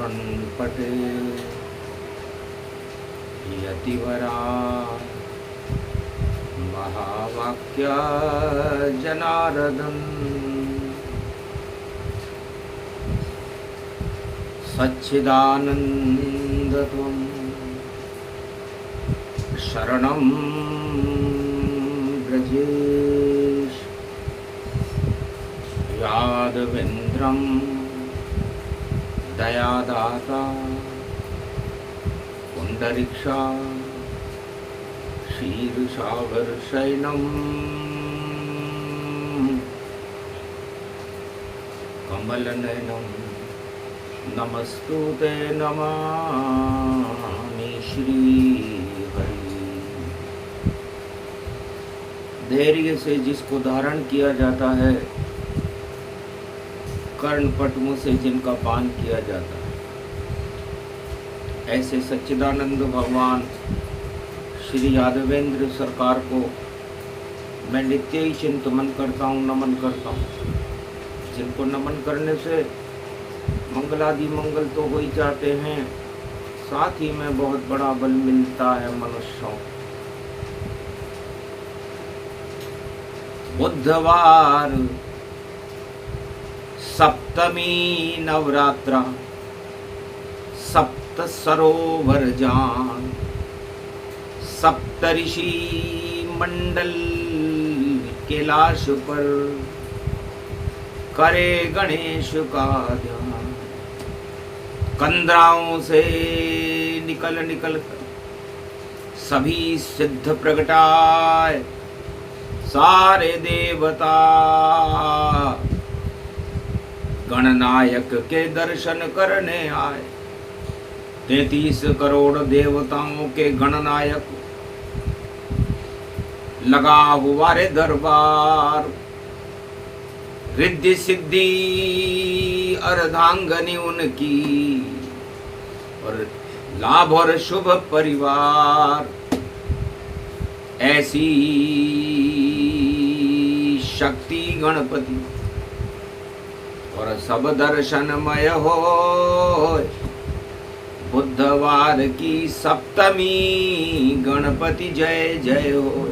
कर्णपटे यतिवरा महावाक्य जनार्दन सच्चिदानन्दत्वं शरणं व्रजेश यादवेन्द्रं दयादाता पुण्डरीक्षा क्षीरसागरशयनं कमलनयनं नमस्तुते नमामि श्रीहरि। धैर्य से जिसको धारण किया जाता है, कर्णपट मुँह से जिनका पान किया जाता है, ऐसे सच्चिदानंद भगवान श्री यादवेंद्र सरकार को मैं नित्य ही चिंतन करता हूँ, नमन करता हूँ। जिनको नमन करने से मंगलादि मंगल तो हो ही जाते हैं, साथ ही में बहुत बड़ा बल मिलता है मनुष्यों। बुधवार सप्तमी नवरात्रा सप्त सरोवर जान सप्तऋषि मंडल कैलाश पर करे गणेश का ध्यान। कंदराओं से निकल कर सभी सिद्ध प्रगटाए, सारे देवता गणनायक के दर्शन करने आए। 33 करोड़ देवताओं के गणनायक लगा हुआ रे दरबार। रिद्धि सिद्धि अर्धांगनी उनकी और लाभ और शुभ परिवार। ऐसी शक्ति गणपति और सब दर्शनमय हो। बुधवार की सप्तमी गणपति जय जय हो।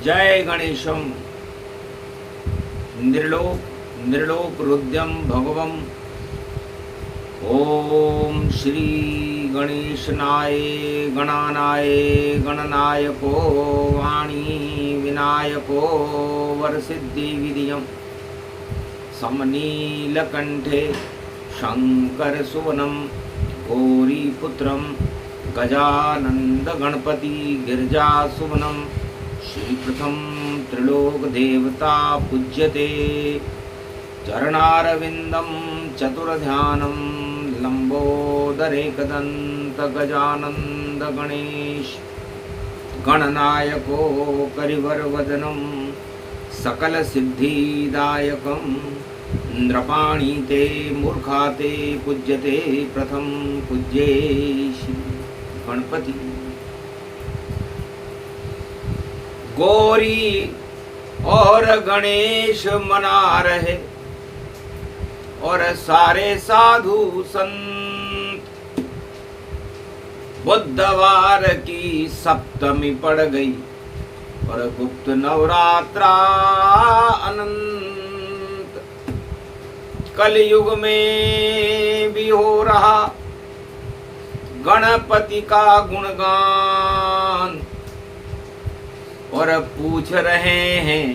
जय गणेशम निर्लोक रुद्रम भगवम। ओम श्री गणेशनाय गणानाय गणनायको वाणी विनायको वरसिद्धि विधियम समनीलकंठे शंकर सुवनम गौरीपुत्रम गजानंद गणपति गिरिजा सुवनम। श्री प्रथम त्रिलोक देवता पूज्यते चरणारविंदम चतुर्ध्यानम लंबोदरेकदंत गजानंद गणेश गणनायको करिवर वदनम सकल सिद्धिदायकम। नृपाणीते मूर्खाते पूज्यते प्रथम पूज्ये श्री गणपति। गौरी और गणेश मना रहे और सारे साधु संत। बुधवार की सप्तमी पड़ गई और गुप्त नवरात्रा अनंत। कलयुग में भी हो रहा गणपति का गुणगान और पूछ रहे हैं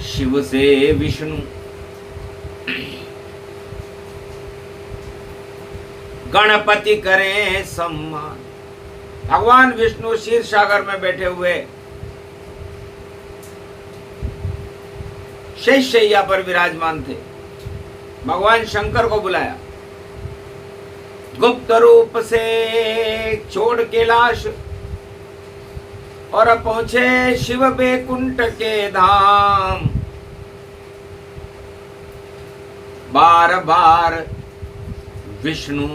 शिव से विष्णु। गणपति करें सम्मान। भगवान विष्णु क्षीर सागर में बैठे हुए शैया पर विराजमान थे। भगवान शंकर को बुलाया। गुप्त रूप से छोड़ कैलाश और पहुंचे शिव बैकुंठ के धाम। बार बार विष्णु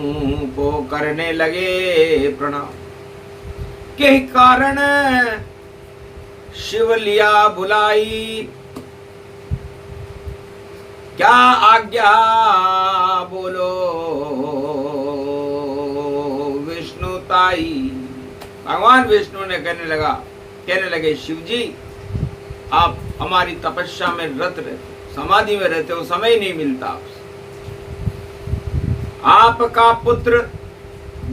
को करने लगे प्रणाम। के कारण शिव लिया बुलाई क्या आज्ञा बोलो विष्णु ताई। भगवान विष्णु ने कहने लगे शिव जी, आप हमारी तपस्या में रत रहते, समाधि में रहते हो, समय नहीं मिलता आपसे। आपका पुत्र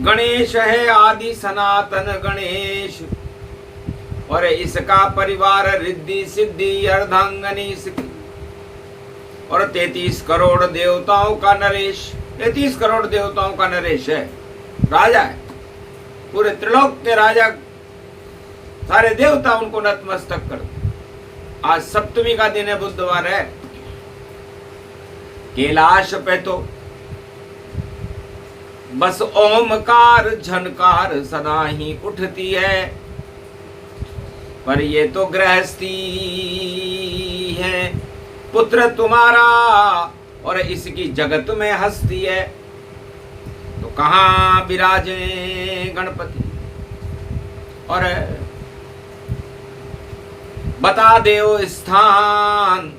गणेश है, आदि सनातन गणेश, और इसका परिवार रिद्धि सिद्धि अर्धांगनी इसकी, और 33 करोड़ देवताओं का नरेश, 33 करोड़ देवताओं का नरेश है, राजा है, पूरे त्रिलोक के राजा, सारे देवता उनको नतमस्तक करते। आज सप्तमी का दिन है, बुधवार है। कैलाश पे तो बस ओमकार झनकार सदा ही उठती है, पर ये तो गृहस्थी है, पुत्र तुम्हारा और इसकी जगत में हस्ती है, तो कहाँ विराजे गणपति। और बता देओ स्थान।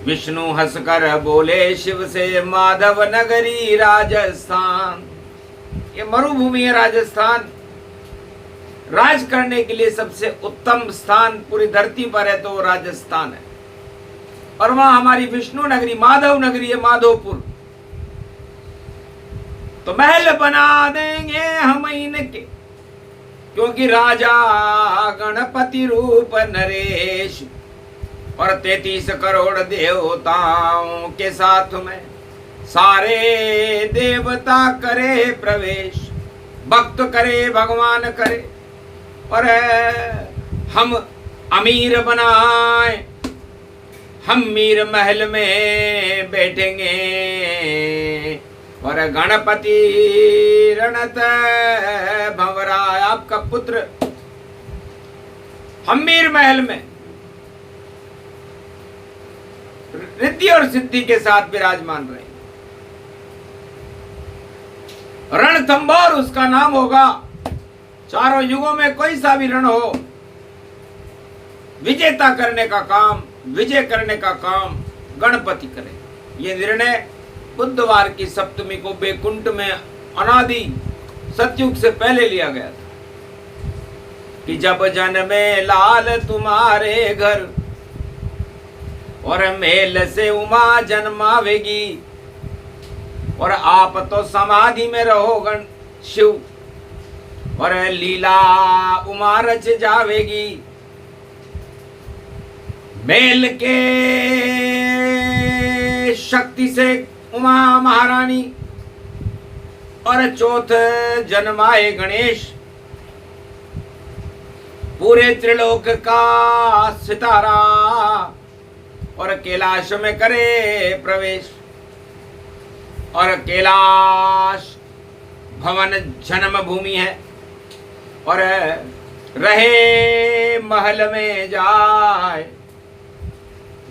विष्णु हंसकर बोले शिव से, माधव नगरी राजस्थान। ये मरुभूमि है राजस्थान, राज करने के लिए सबसे उत्तम स्थान पूरी धरती पर है तो वो राजस्थान है। और वहां हमारी विष्णु नगरी माधव नगरी है, माधोपुर। तो महल बना देंगे हम इनके, क्योंकि राजा गणपति रूप नरेश, और 33 करोड़ देवताओं के साथ में सारे देवता करे प्रवेश, भक्त करे भगवान करे, और हम अमीर बनाए, हम मीर महल में बैठेंगे, और गणपति रणत भंवरा, आपका पुत्र हम मीर महल में रिद्धि और सिद्धि के साथ विराजमान रहे। रणथंभौर उसका नाम होगा। चारों युगों में कोई सा भी रण हो, विजेता करने का काम, विजय करने का काम गणपति करे। ये निर्णय बुधवार की सप्तमी को बैकुंठ में अनादि सतयुग से पहले लिया गया था कि जब जन्मे लाल तुम्हारे घर, और मेल से उमा जन्मावेगी, और आप तो समाधि में रहो गण शिव, और लीला उमा रच जावेगी। मेल के शक्ति से उमा महारानी, और चौथ जन्माए गणेश, पूरे त्रिलोक का सितारा, और कैलाश में करे प्रवेश। और कैलाश भवन जन्म भूमि है, और रहे महल में जाए।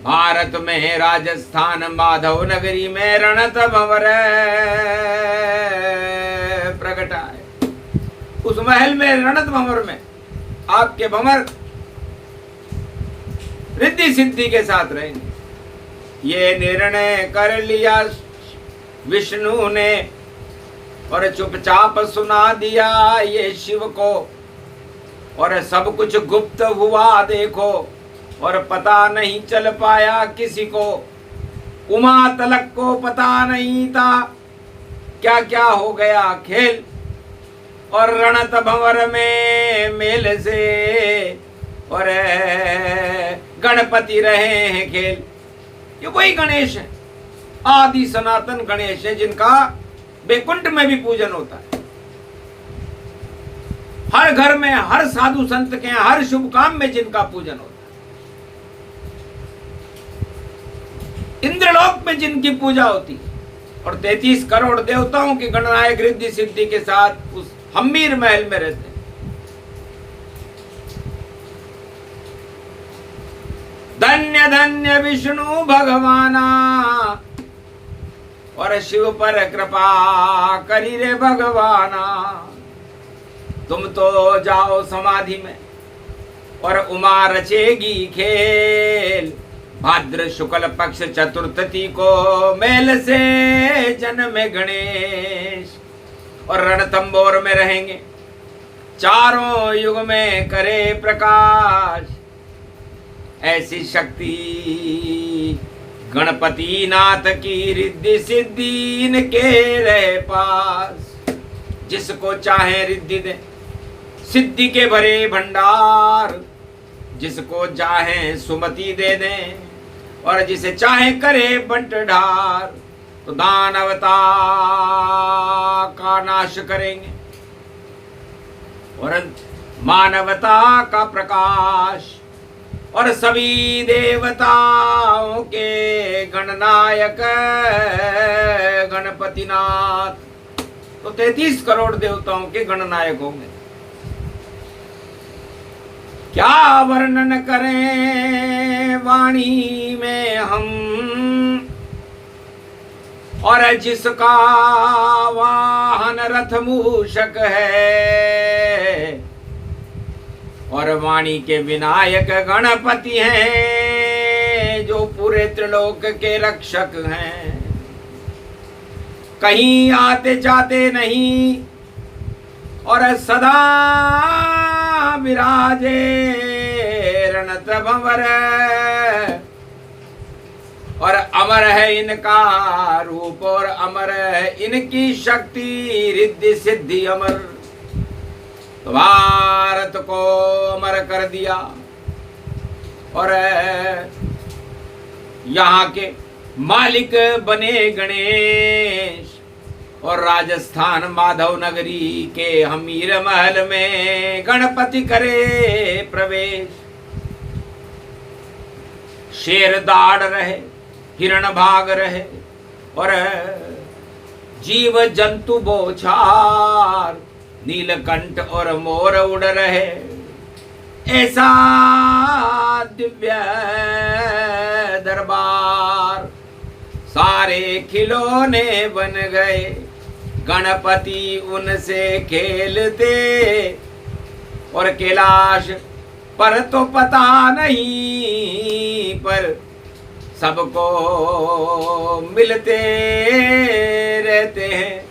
भारत में राजस्थान माधव नगरी में रणत भंवर प्रगटाए। उस महल में रणत भंवर में आपके भंवर रिद्धि सिद्धि के साथ रहेंगे। ये निर्णय कर लिया विष्णु ने, और चुपचाप सुना दिया ये शिव को, और सब कुछ गुप्त हुआ देखो, और पता नहीं चल पाया किसी को। उमा तलक को पता नहीं था क्या क्या हो गया खेल, और रणत भंवर में मेल से और गणपति रहे हैं खेल। ये वही गणेश है, आदि सनातन गणेश है, जिनका बैकुंठ में भी पूजन होता है। हर घर में, हर साधु संत के हर शुभ काम में जिनका पूजन होता है। इंद्रलोक में जिनकी पूजा होती है, और 33 करोड़ देवताओं की गणनायक रिद्धि सिद्धि के साथ उस हम्मीर महल में रहते हैं। धन्य धन्य विष्णु भगवाना, और शिव पर कृपा करी रे भगवाना। तुम तो जाओ समाधि में, और उमा रचेगी खेल, भाद्र शुक्ल पक्ष चतुर्थी को मेल से जन्मे गणेश, और रणथंबोर में रहेंगे, चारों युग में करे प्रकाश। ऐसी शक्ति गणपति नाथ की रिद्धि सिद्धि इनके रहे पास। जिसको चाहे रिद्धि दे, सिद्धि के भरे भंडार, जिसको चाहे सुमति दे दें, और जिसे चाहे करे बंटधार। तो दानवता का नाश करेंगे और मानवता का प्रकाश, और सभी देवताओं के गणनायक गणपतिनाथ। तो 33 करोड़ देवताओं के गणनायक होंगे। क्या वर्णन करें वाणी में हम, और जिसका वाहन रथ मूषक है, और वाणी के विनायक गणपति हैं, जो पूरे त्रिलोक के रक्षक हैं। कहीं आते जाते नहीं, और सदा विराजे रणत भंवर, और अमर है इनका रूप, और अमर है इनकी शक्ति रिद्धि सिद्धि अमर। तो भारत को अमर कर दिया, और यहाँ के मालिक बने गणेश, और राजस्थान माधव नगरी के हमीर महल में गणपति करे प्रवेश। शेर दाड़ रहे, हिरण भाग रहे, और जीव जंतु बोछार, नीलकंठ और मोर उड़ रहे। ऐसा दिव्य दरबार, सारे खिलौने बन गए, गणपति उनसे खेलते। और कैलाश पर तो पता नहीं, पर सबको मिलते रहते हैं।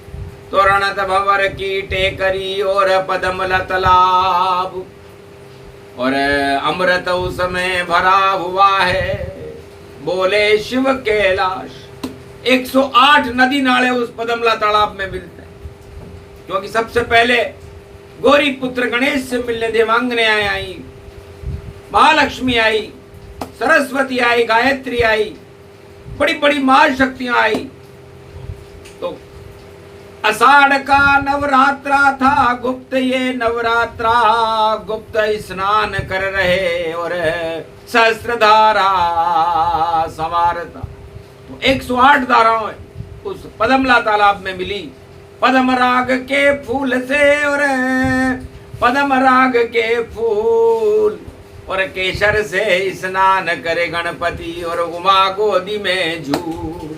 तो रणत भंवर की टेकरी और पद्मला तालाब, और अमृत उसमें भरा हुआ है, बोले शिव कैलाश। 108 नदी नाले उस पद्मला तालाब में मिलते हैं, क्योंकि सबसे पहले गौरी पुत्र गणेश से मिलने देवांगने आई, महालक्ष्मी आई, सरस्वती आई, गायत्री आई, बड़ी बड़ी महाशक्तियां आई। तो आषाढ़ का नवरात्रा था गुप्त, ये नवरात्रा गुप्त स्नान कर रहे, और सहस्त्रधारा सवारता। तो 108 धाराएं उस पद्मला तालाब में मिली, पद्म राग के फूल से, और पद्म राग के फूल और केसर से स्नान करे गणपति, और उमा गोदी में झूल।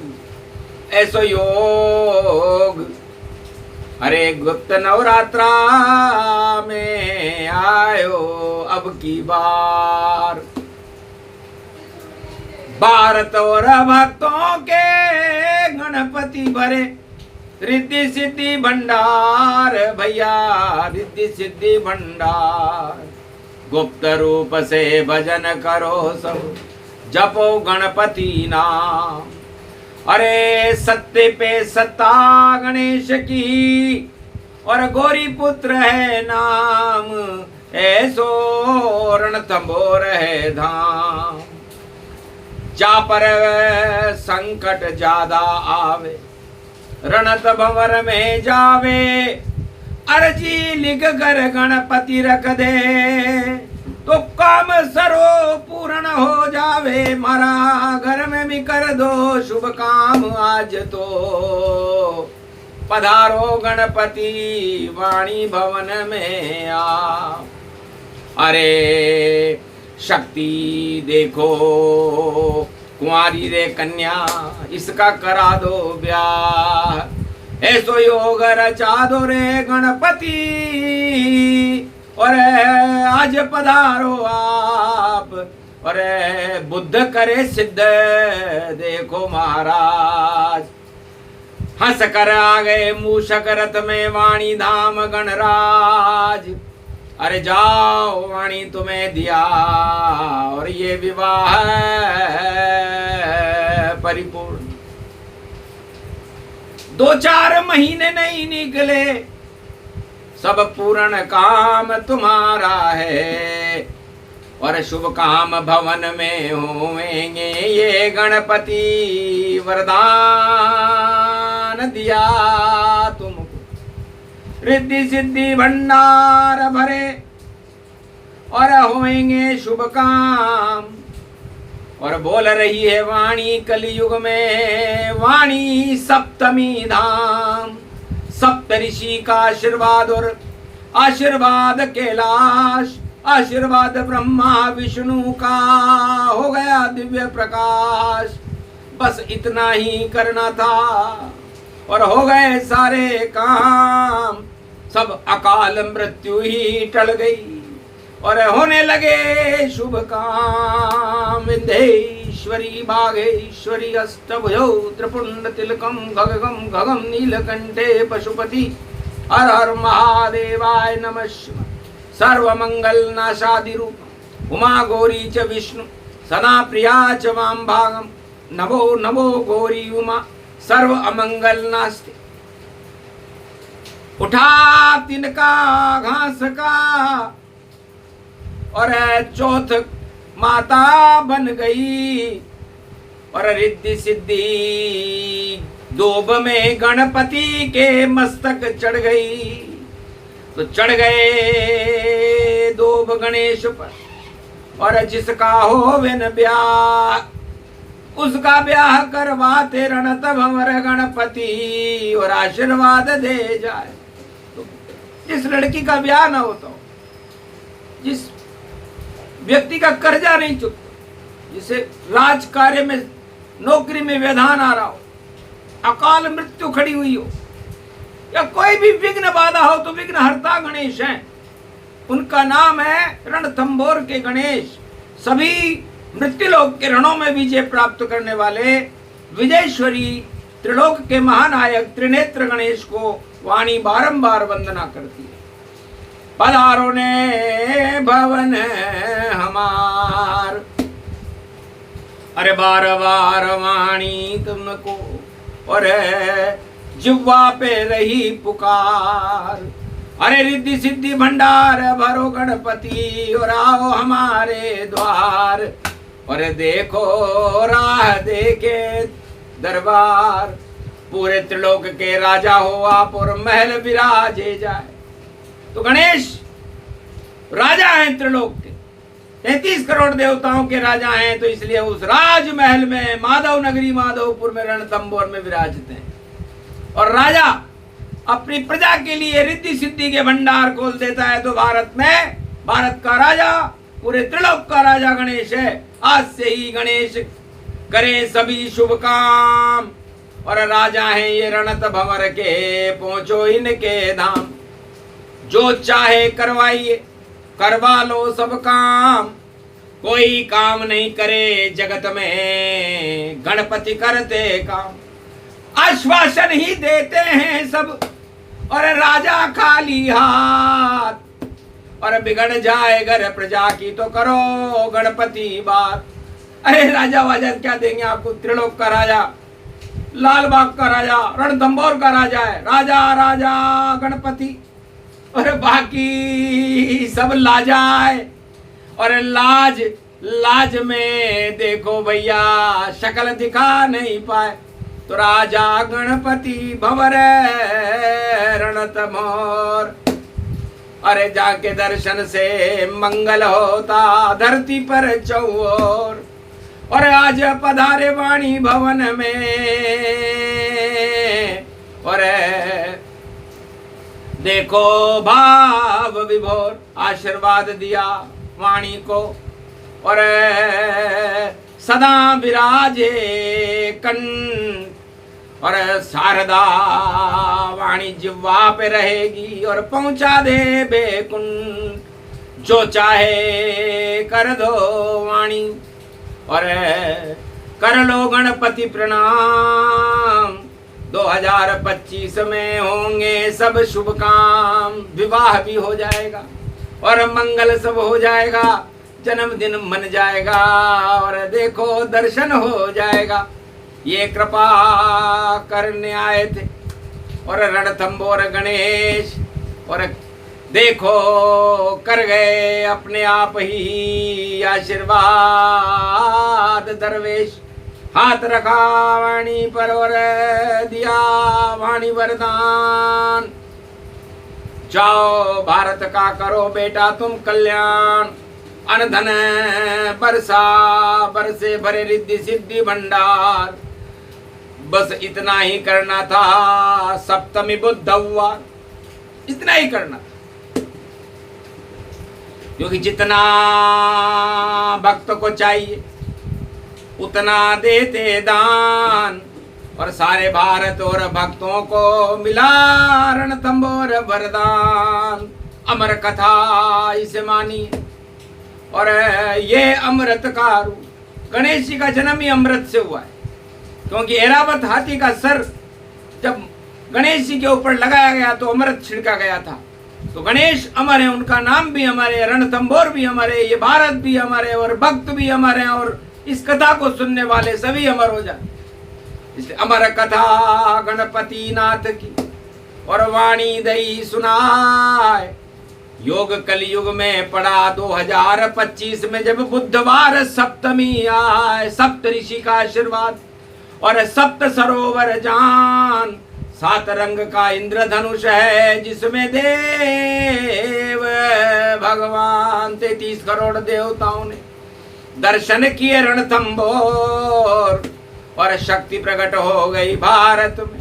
ऐसो योग अरे गुप्त नवरात्रा में आयो अब की बार। भारत और भक्तों के गणपति भरे, रिद्धि सिद्धि भंडार भैया, रिद्धि सिद्धि भंडार। गुप्त रूप से भजन करो सब, जपो गणपति नाम। अरे सत्य पे सत्ता गणेश की, और गौरी पुत्र है नाम, ऐसो रणथंबोर है धाम। जा पर संकट ज्यादा आवे, रणत भंवर में जावे, अर्जी लिख कर गणपति रख दे, तो काम सरो पूर्ण हो जावे। मारा घर में भी कर दो शुभ काम आज तो, पधारो गणपति वाणी भवन में आ। अरे शक्ति देखो कुंवारी रे कन्या, इसका करा दो ब्याह। ऐसो योग रचा दो रे गणपति, और आज पधारो आप, और बुद्ध करे सिद्ध देखो महाराज, हंस कर आ गए मूषक रथ में वाणी धाम गणराज। अरे जाओ वाणी तुम्हें दिया और ये विवाह परिपूर्ण। 2-4 महीने नहीं निकले, सब पूर्ण काम तुम्हारा है और शुभ काम भवन में होंगे। ये गणपति वरदान दिया तुमको, रिद्धि सिद्धि भंडार भरे और होंगे शुभ काम। और बोल रही है वाणी कलयुग में, वाणी सप्तमी धाम। सप्तऋषि का आशीर्वाद और आशीर्वाद कैलाश, आशीर्वाद ब्रह्मा विष्णु का हो गया दिव्य प्रकाश। बस इतना ही करना था और हो गए सारे काम। सब अकाल मृत्यु ही टल गई और होने लगे शुभ काम। विंध्येश्वरी बाघेश्वरी अष्टभुजौ त्रिपुंड तिलकम गगगम गगम नीलकंठे पशुपति हर हर महादेवाय नमः शिवाय। सर्वमंगल नाशादि रूप उमा गौरी च विष्णु सना प्रिया च वाम भागम। नमो नमो गौरी उमा सर्व अमंगल नास्ते। उठा तिनका घास का और चौथ माता बन गई और रिद्धि सिद्धि दोब में गणपति के मस्तक चढ़ गई। तो चढ़ गए दोब गणेश पर और जिसका हो बिन ब्याह उसका ब्याह करवाते रणत भंवर गणपति और आशीर्वाद दे जाए। तो जिस लड़की का ब्याह ना होता हो, जिस व्यक्ति का कर्जा नहीं चुकता, जिसे राज कार्य में नौकरी में व्यवधान आ रहा हो, अकाल मृत्यु खड़ी हुई हो या कोई भी विघ्न बाधा हो, तो विघ्न हरता गणेश हैं। उनका नाम है रणथंभौर के गणेश। सभी मृत्युलोक के रणों में विजय प्राप्त करने वाले विजयेश्वरी त्रिलोक के महानायक त्रिनेत्र गणेश को वाणी बारंबार वंदना करती है। पधारो ने भवन हमार, अरे बार बार वाणी तुमको और जिह्वा पे रही पुकार। अरे रिद्धि सिद्धि भंडार भरो गणपति और आओ हमारे द्वार। और देखो राह देखे दरबार, पूरे त्रिलोक के राजा हो आप और महल विराजे जाए। तो गणेश राजा हैं त्रिलोक के, 33 करोड़ देवताओं के राजा हैं, तो इसलिए उस राजमहल में माधव नगरी माधवपुर में रणथंभौर में विराजते हैं। और राजा अपनी प्रजा के लिए रिद्धि सिद्धि के भंडार खोल देता है। तो भारत में भारत का राजा, पूरे त्रिलोक का राजा गणेश है। आज से ही गणेश करें सभी शुभ काम और राजा हैं ये रणत भंवर के, पहुंचो इनके धाम। जो चाहे करवाइए, करवा लो सब काम। कोई काम नहीं करे जगत में, गणपति करते काम। आश्वासन ही देते हैं सब और राजा खाली हाथ। और बिगड़ जाए घर प्रजा की तो करो गणपति बात। अरे राजा वाजा क्या देंगे आपको? त्रिलोक का राजा, लाल बाग का राजा, रणथंभौर का राजा है। राजा राजा गणपति और बाकी सब लाजाए। और लाज लाज में देखो भैया शक्ल दिखा नहीं पाए। तो राजा गणपति भंवर रणथंभौर, अरे जाके दर्शन से मंगल होता धरती पर चौर। और आज पधारे वाणी भवन में और देखो भाव विभोर, आशीर्वाद दिया वाणी को और सदा विराजे कंठ। और शारदा वाणी जिह्वा पे रहेगी और पहुंचा दे बेकुंठ। जो चाहे कर दो वाणी और कर लो गणपति प्रणाम। 2025 में होंगे सब शुभ काम, विवाह भी हो जाएगा और मंगल सब हो जाएगा, जन्मदिन मन जाएगा और देखो दर्शन हो जाएगा। ये कृपा करने आए थे और रणथंभौर गणेश और देखो कर गए अपने आप ही आशीर्वाद दरवेश। हाथ रखा वाणी पर और दिया वाणी वरदान। जाओ भारत का करो बेटा तुम कल्याण, अन धन बरसा बरसे भरे रिद्धि सिद्धि भंडार। बस इतना ही करना था, सप्तमी बुधवार इतना ही करना था, क्योंकि जितना भक्त को चाहिए उतना देते दान और सारे भारत और भक्तों को मिला रणथंभौर वरदान। अमर कथा इसे मानिए और ये अमृत का रूप। गणेश जी का जन्म ही अमृत से हुआ है, क्योंकि ऐरावत हाथी का सर जब गणेश जी के ऊपर लगाया गया तो अमृत छिड़का गया था। तो गणेश अमर है, उनका नाम भी हमारे, रणथंभौर भी हमारे, ये भारत भी हमारे और भक्त भी हमारे हैं और इस कथा को सुनने वाले सभी अमर हो जाए। इसलिए अमर कथा गणपति नाथ की और वाणी दई सुनाए। योग कलयुग में पड़ा 2025 में जब बुधवार सप्तमी आए। सप्त ऋषि का आशीर्वाद और सप्त सरोवर जान। 7 रंग का इंद्रधनुष है जिसमें देव भगवान 33 करोड़ देवताओं ने दर्शन किए रणथंभौर और शक्ति प्रकट हो गई भारत में।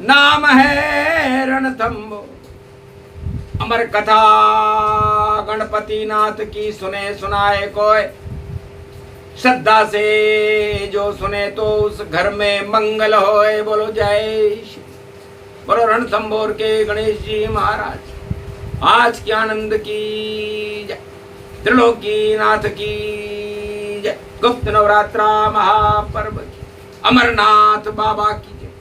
नाम है रणथंभौर। अमर कथा गणपति नाथ की सुने सुनाए कोई, श्रद्धा से जो सुने तो उस घर में मंगल होए। बोलो जय श्री, बोलो रणथंभौर के गणेश जी महाराज आज की आनंद की जय, त्रिलोकी नाथ की जय, गुप्त नवरात्रा महापर्व की, अमरनाथ बाबा की जय।